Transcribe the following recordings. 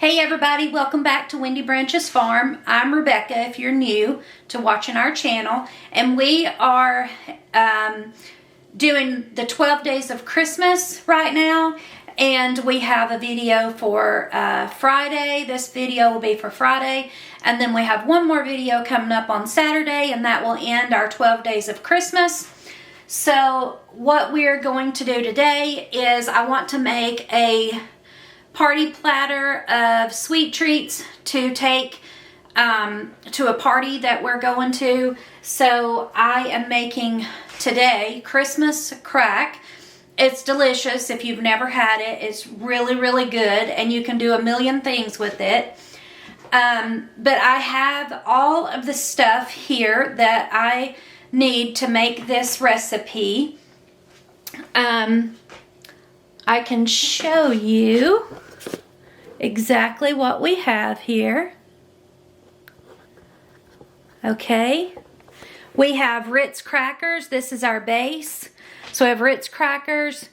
Hey everybody, welcome back to Wendy Branch's Farm. I'm Rebecca if you're new to watching our channel, and we are doing the 12 days of Christmas right now, and we have a video for Friday. This video will be for Friday, and then we have one more video coming up on Saturday, and that will end our 12 days of Christmas. So what we're going to do today is I want to make a party platter of sweet treats to take to a party that we're going to. So I am making today Christmas crack. It's delicious. If you've never had it, it's really, really good, and you can do a million things with it. But I have all of the stuff here that I need to make this recipe. I can show you exactly what we have here. Okay, we have Ritz Crackers. This is our base. So we have Ritz Crackers,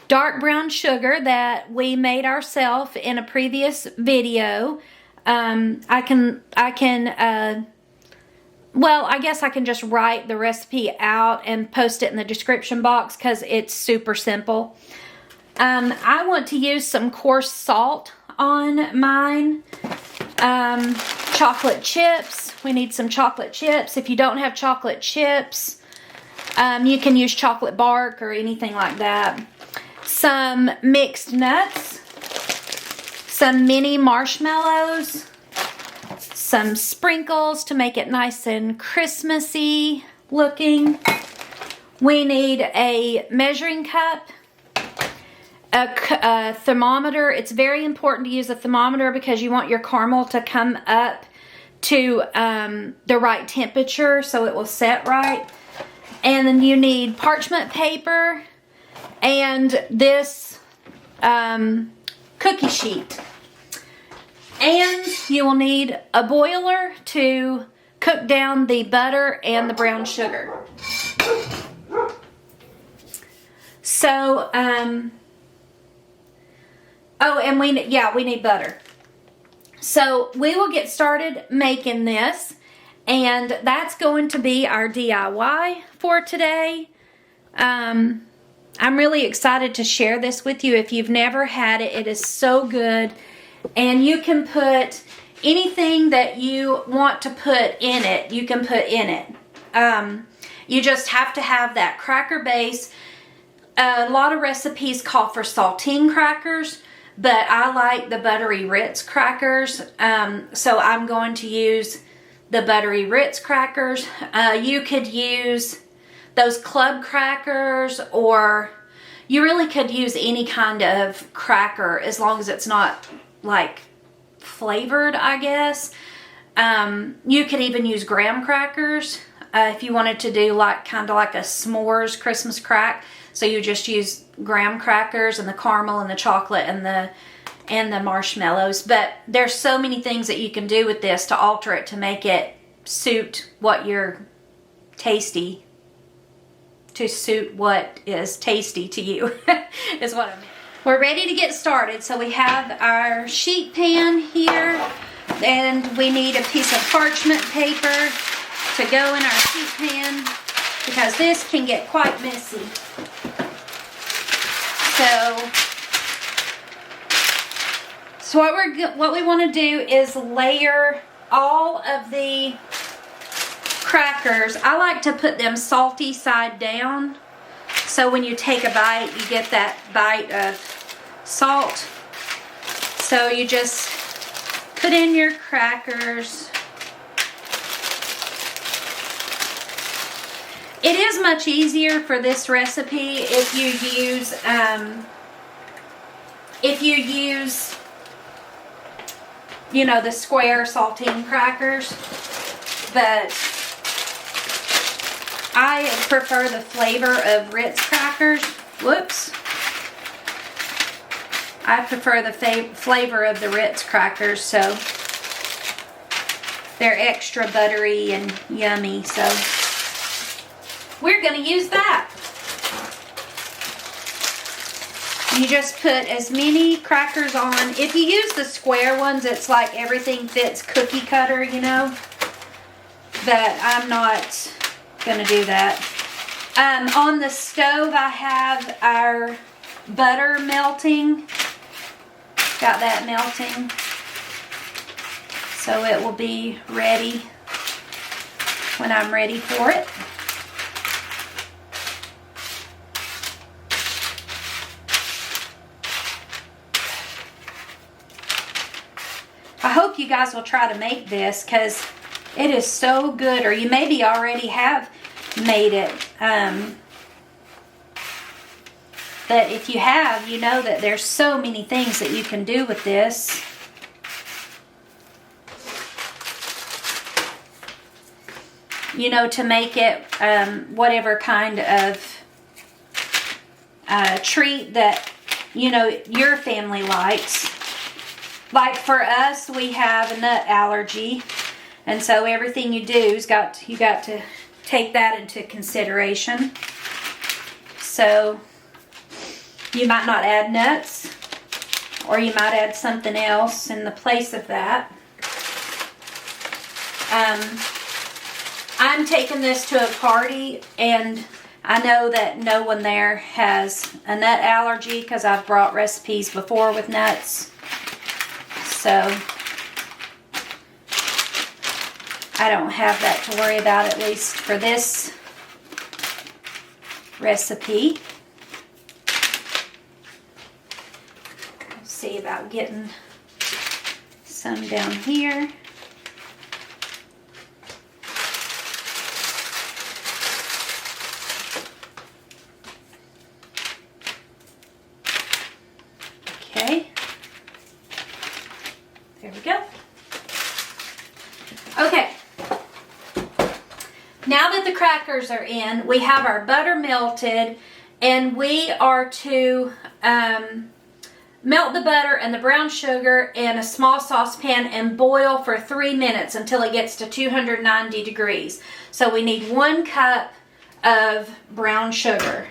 dark brown sugar that we made ourselves in a previous video. Well, I guess I can just write the recipe out and post it in the description box because it's super simple. I want to use some coarse salt on mine. Chocolate chips. We need some chocolate chips. If you don't have chocolate chips, you can use chocolate bark or anything like that. Some mixed nuts. Some mini marshmallows. Some sprinkles to make it nice and Christmassy looking. We need a measuring cup. A thermometer. It's very important to use a thermometer because you want your caramel to come up to the right temperature so it will set right. And then you need parchment paper and this cookie sheet. And you will need a boiler to cook down the butter and the brown sugar. So, oh, and we need butter. So we will get started making this, and that's going to be our DIY for today. I'm really excited to share this with you. If you've never had it, it is so good, and you can put anything that you want to put in it, you can put in it. You just have to have that cracker base. A lot of recipes call for saltine crackers, but I like the buttery Ritz crackers, so I'm going to use the buttery Ritz crackers. You could use those club crackers, or you really could use any kind of cracker as long as it's not like flavored, I guess. You could even use graham crackers if you wanted to do like kind of like a s'mores Christmas crack. So you just use graham crackers and the caramel and the chocolate and the marshmallows. But there's so many things that you can do with this to alter it to make it suit what you're tasty, to suit what is tasty to you is what I mean. We're ready to get started. So we have our sheet pan here, and we need a piece of parchment paper to go in our sheet pan because this can get quite messy. So what we want to do is layer all of the crackers. I like to put them salty side down, so when you take a bite, you get that bite of salt. So you just put in your crackers. It is much easier for this recipe if you use, you know, the square saltine crackers, but I prefer the flavor of Ritz Crackers. Whoops. I prefer the flavor of the Ritz Crackers, so they're extra buttery and yummy, so we're going to use that. You just put as many crackers on. If you use the square ones, it's like everything fits cookie cutter, you know. But I'm not gonna do that. On the stove, I have our butter melting. Got that melting. So it will be ready when I'm ready for it. I hope you guys will try to make this because it is so good, or you maybe already have made it. But if you have, you know that there's so many things that you can do with this. You know, to make it whatever kind of treat that, you know, your family likes. Like for us, we have a nut allergy, and so everything you do is you got to take that into consideration. So you might not add nuts, or you might add something else in the place of that. I'm taking this to a party, and I know that no one there has a nut allergy because I've brought recipes before with nuts. So I don't have that to worry about, at least for this recipe. Let's see about getting some down here. Okay. There we go. Okay. Now that the crackers are in, we have our butter melted, and we are to melt the butter and the brown sugar in a small saucepan and boil for 3 minutes until it gets to 290 degrees. So we need 1 cup of brown sugar.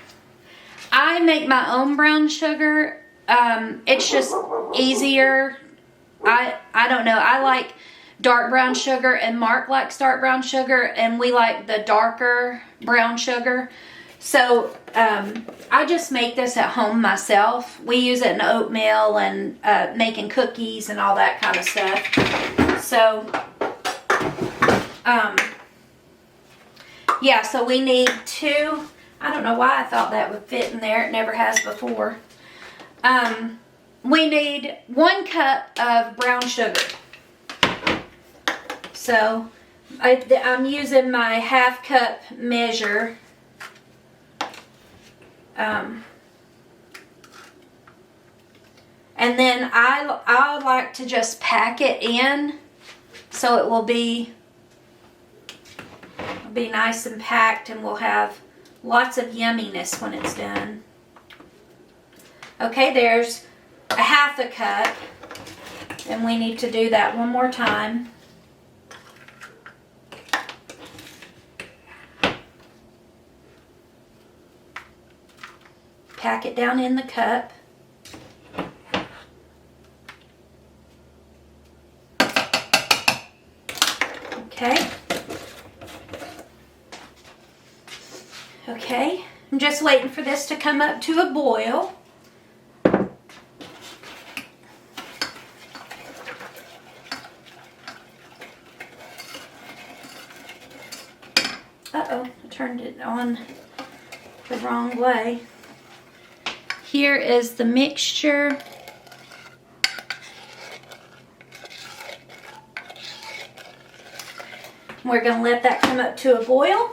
I make my own brown sugar. It's just easier. I don't know. I like dark brown sugar, and Mark likes dark brown sugar, and we like the darker brown sugar. So I just make this at home myself. We use it in oatmeal and making cookies and all that kind of stuff. So yeah, so we need 2. I don't know why I thought that would fit in there. It never has before. We need 1 cup of brown sugar. So I'm using my half cup measure. And then I like to just pack it in so it will be nice and packed, and we'll have lots of yumminess when it's done. Okay, there's a half a cup, and we need to do that one more time. Pack it down in the cup. Okay. Okay, I'm just waiting for this to come up to a boil. Uh-oh, I turned it on the wrong way. Here is the mixture. We're going to let that come up to a boil.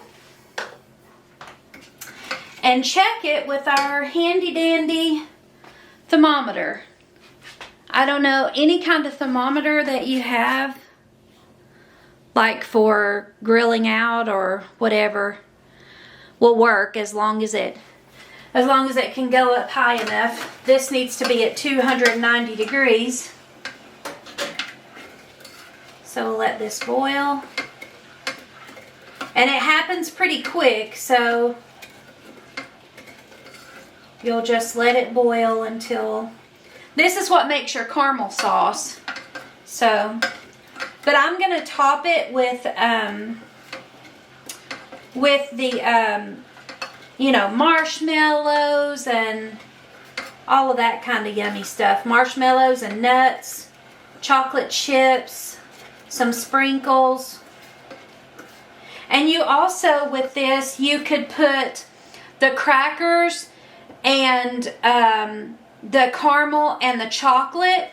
And check it with our handy dandy thermometer. I don't know, any kind of thermometer that you have, like for grilling out or whatever, will work as long as it can go up high enough. This needs to be at 290 degrees. So we'll let this boil. And it happens pretty quick, so you'll just let it boil until, this is what makes your caramel sauce. So, but I'm going to top it with the, you know, marshmallows and all of that kind of yummy stuff. Marshmallows and nuts, chocolate chips, some sprinkles. And you also, with this, you could put the crackers and the caramel and the chocolate,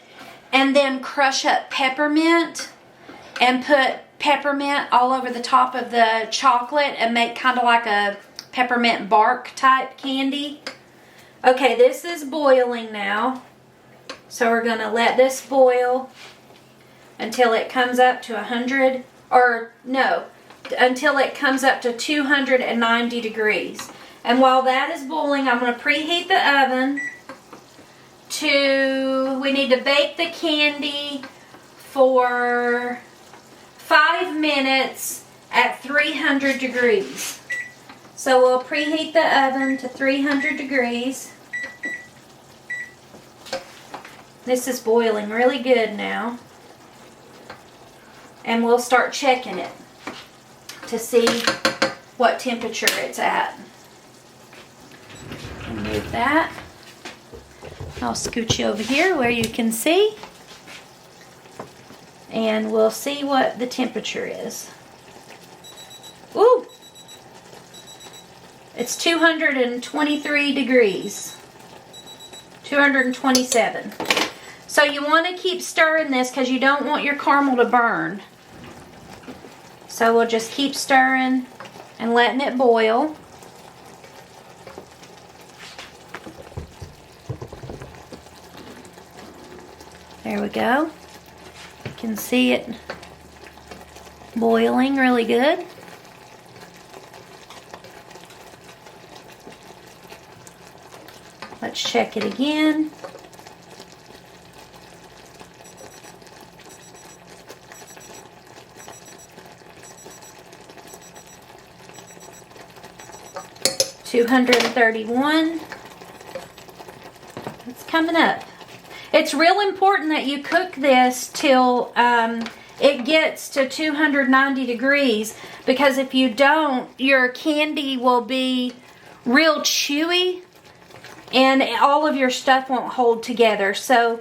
and then crush up peppermint and put peppermint all over the top of the chocolate and make kind of like a peppermint bark type candy. Okay, this is boiling now. So we're going to let this boil until it comes up to 100, or no, until it comes up to 290 degrees. And while that is boiling, I'm going to preheat the oven to, we need to bake the candy for 5 minutes at 300 degrees. So we'll preheat the oven to 300 degrees. This is boiling really good now. And we'll start checking it to see what temperature it's at. Move that. I'll scooch you over here where you can see. And we'll see what the temperature is. Ooh! It's 223 degrees. 227. So you want to keep stirring this because you don't want your caramel to burn. So we'll just keep stirring and letting it boil. There we go. You can see it boiling really good. Let's check it again. $231. It's coming up. It's real important that you cook this till it gets to 290 degrees, because if you don't, your candy will be real chewy and all of your stuff won't hold together. So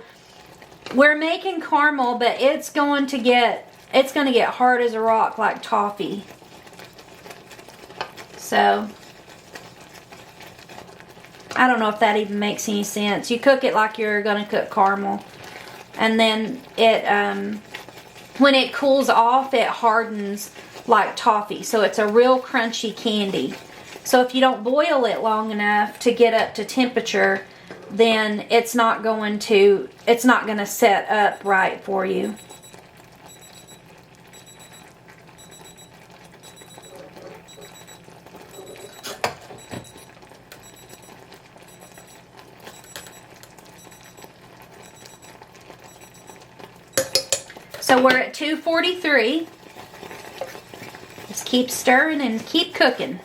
we're making caramel, but it's going to get hard as a rock like toffee. So I don't know if that even makes any sense. You cook it like you're going to cook caramel. And then it, when it cools off, it hardens like toffee. So it's a real crunchy candy. So if you don't boil it long enough to get up to temperature, then it's not going to set up right for you. So we're at 243. Just keep stirring and keep cooking.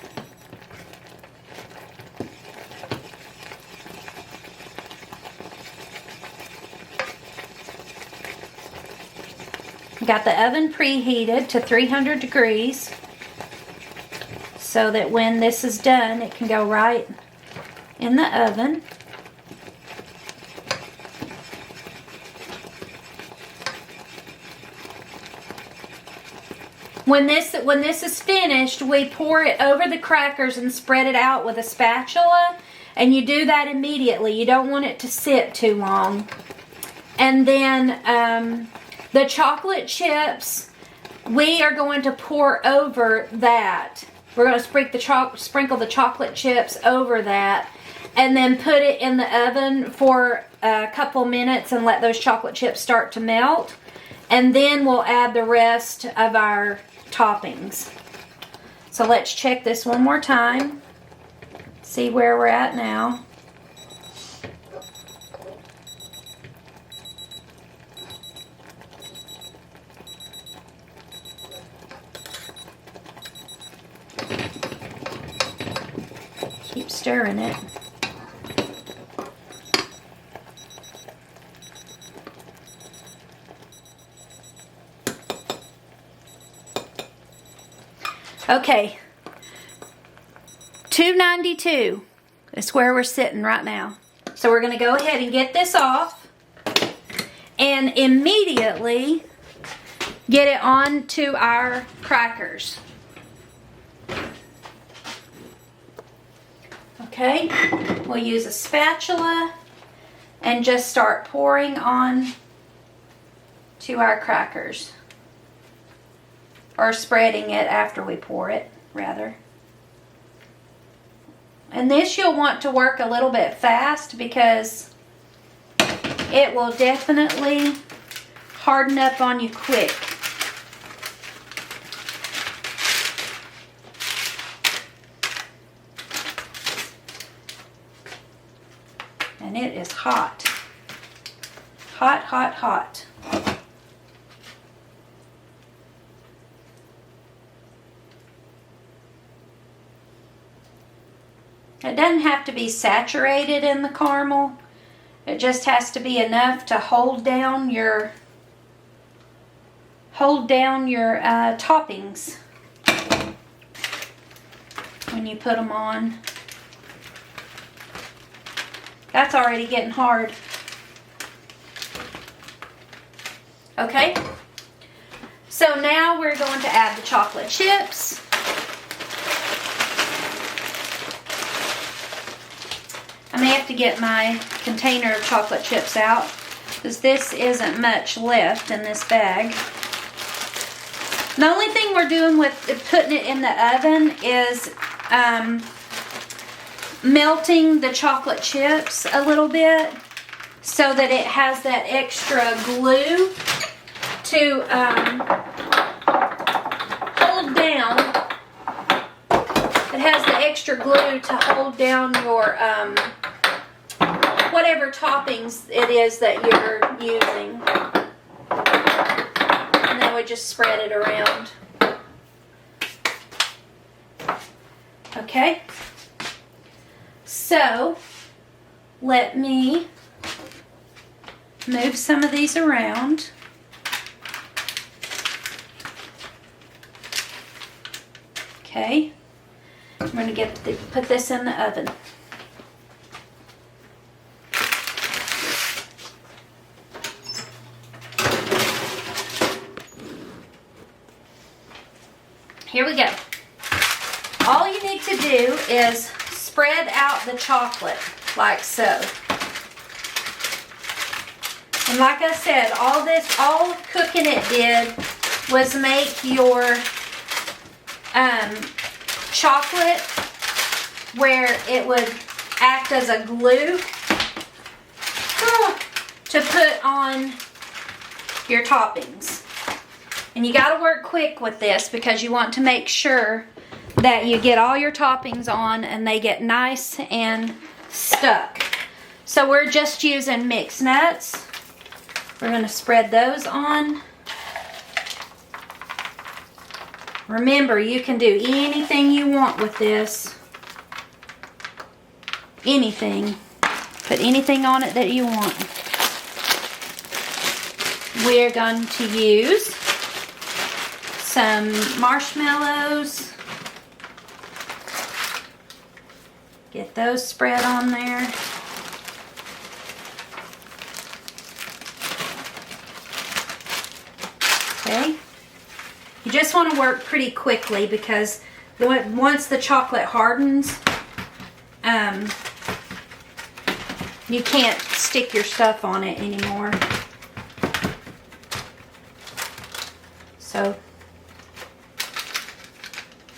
Got the oven preheated to 300 degrees so that when this is done, it can go right in the oven. When this is finished, we pour it over the crackers and spread it out with a spatula, and you do that immediately. You don't want it to sit too long. And then the chocolate chips, we are going to pour over that. We're going to sprinkle the chocolate chips over that, and then put it in the oven for a couple minutes and let those chocolate chips start to melt. And then we'll add the rest of our toppings. So let's check this one more time. See where we're at now. Keep stirring it. Okay, $2.92 is where we're sitting right now. So we're going to go ahead and get this off and immediately get it onto our crackers. Okay, we'll use a spatula and just start pouring on to our crackers. Or spreading it after we pour it, rather. And this you'll want to work a little bit fast because it will definitely harden up on you quick. And it is hot. Hot, hot, hot. It doesn't have to be saturated in the caramel. It just has to be enough to hold down your toppings when you put them on. That's already getting hard. Okay, so now we're going to add the chocolate chips. I may have to get my container of chocolate chips out because this isn't much left in this bag. The only thing we're doing with putting it in the oven is melting the chocolate chips a little bit so that it has that extra glue to hold down. It has the extra glue to hold down your whatever toppings it is that you're using. And then we just spread it around. Okay. So, let me move some of these around. Okay. I'm going to put this in the oven. Here we go. All you need to do is spread out the chocolate like so. And like I said, all cooking it did was make your chocolate where it would act as a glue to put on your toppings. And you got to work quick with this because you want to make sure that you get all your toppings on and they get nice and stuck. So we're just using mixed nuts. We're going to spread those on. Remember, you can do anything you want with this. Anything. Put anything on it that you want. We're going to use some marshmallows. Get those spread on there. Okay. You just want to work pretty quickly because once the chocolate hardens, you can't stick your stuff on it anymore. So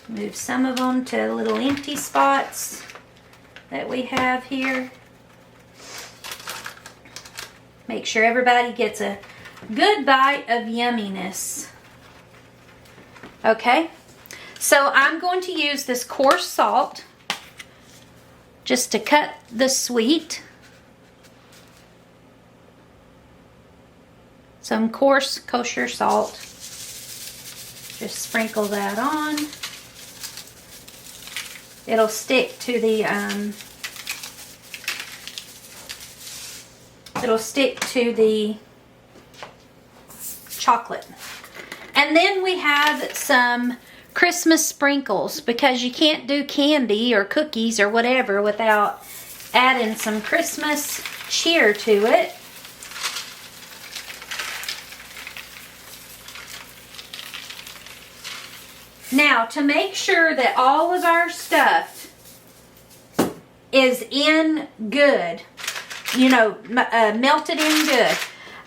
move some of them to little empty spots that we have here. Make sure everybody gets a good bite of yumminess. Okay, so I'm going to use this coarse salt just to cut the sweet. Some coarse kosher salt. Just sprinkle that on. It'll stick to the chocolate. And then we have some Christmas sprinkles, because you can't do candy or cookies or whatever without adding some Christmas cheer to it. Now, to make sure that all of our stuff is in good, you know, melted in good,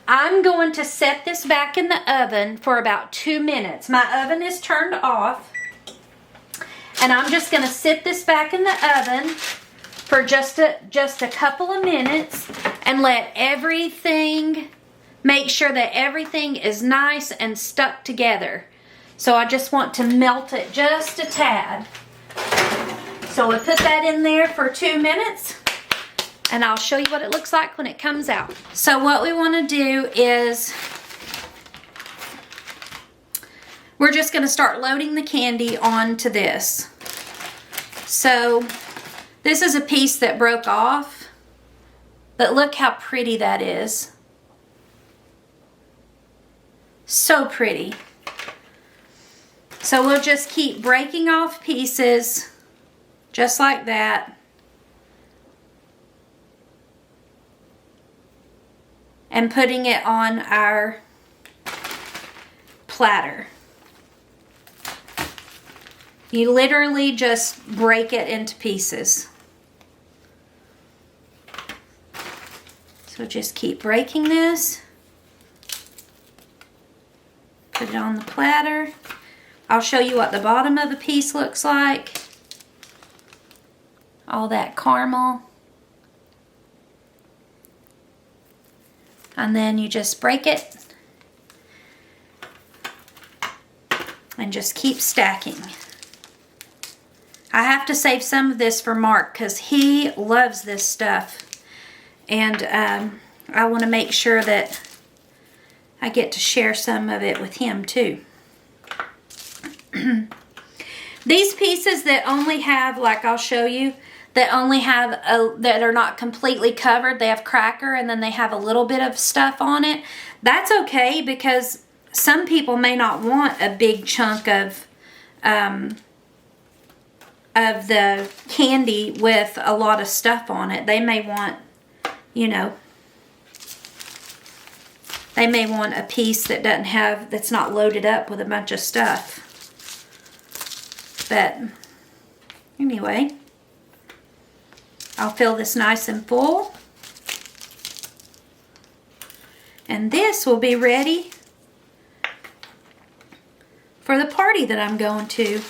I'm going to set this back in the oven for about 2 minutes. My oven is turned off, and I'm just going to sit this back in the oven for just a couple of minutes and let everything, make sure that everything is nice and stuck together. So I just want to melt it just a tad. So we'll put that in there for 2 minutes, and I'll show you what it looks like when it comes out. So what we want to do is we're just going to start loading the candy onto this. So this is a piece that broke off, but look how pretty that is. So pretty. So we'll just keep breaking off pieces just like that. And putting it on our platter. You literally just break it into pieces. So just keep breaking this. Put it on the platter. I'll show you what the bottom of the piece looks like. All that caramel. And then you just break it and just keep stacking. I have to save some of this for Mark because he loves this stuff. And I want to make sure that I get to share some of it with him too. These pieces that only have, like I'll show you, that only have, that are not completely covered, they have cracker and then they have a little bit of stuff on it. That's okay because some people may not want a big chunk of the candy with a lot of stuff on it. They may want, you know, they may want a piece that doesn't have, that's not loaded up with a bunch of stuff. But anyway, I'll fill this nice and full. And this will be ready for the party that I'm going to.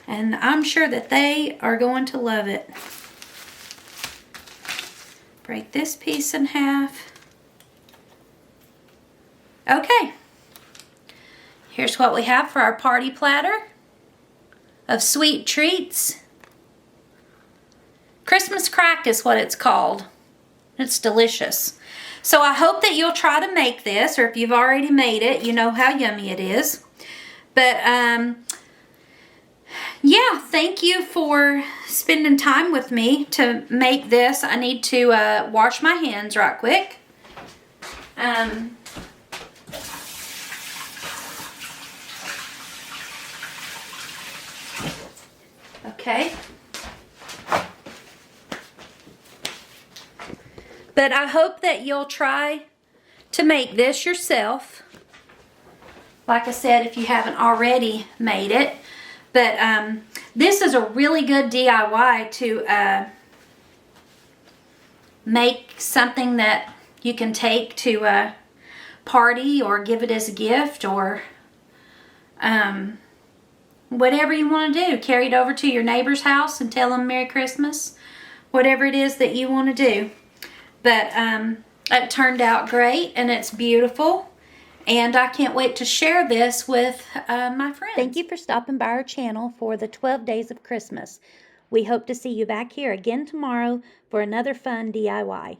And I'm sure that they are going to love it. Break this piece in half. Okay. Here's what we have for our party platter of sweet treats. Christmas crack is what it's called. It's delicious. So I hope that you'll try to make this, or if you've already made it, you know how yummy it is. But yeah, thank you for spending time with me to make this. I need to wash my hands right quick. Okay. But I hope that you'll try to make this yourself. Like I said, if you haven't already made it. But this is a really good DIY to make something that you can take to a party or give it as a gift, or whatever you want to do. Carry it over to your neighbor's house and tell them Merry Christmas. Whatever it is that you want to do. But it turned out great and it's beautiful. And I can't wait to share this with my friends. Thank you for stopping by our channel for the 12 Days of Christmas. We hope to see you back here again tomorrow for another fun DIY.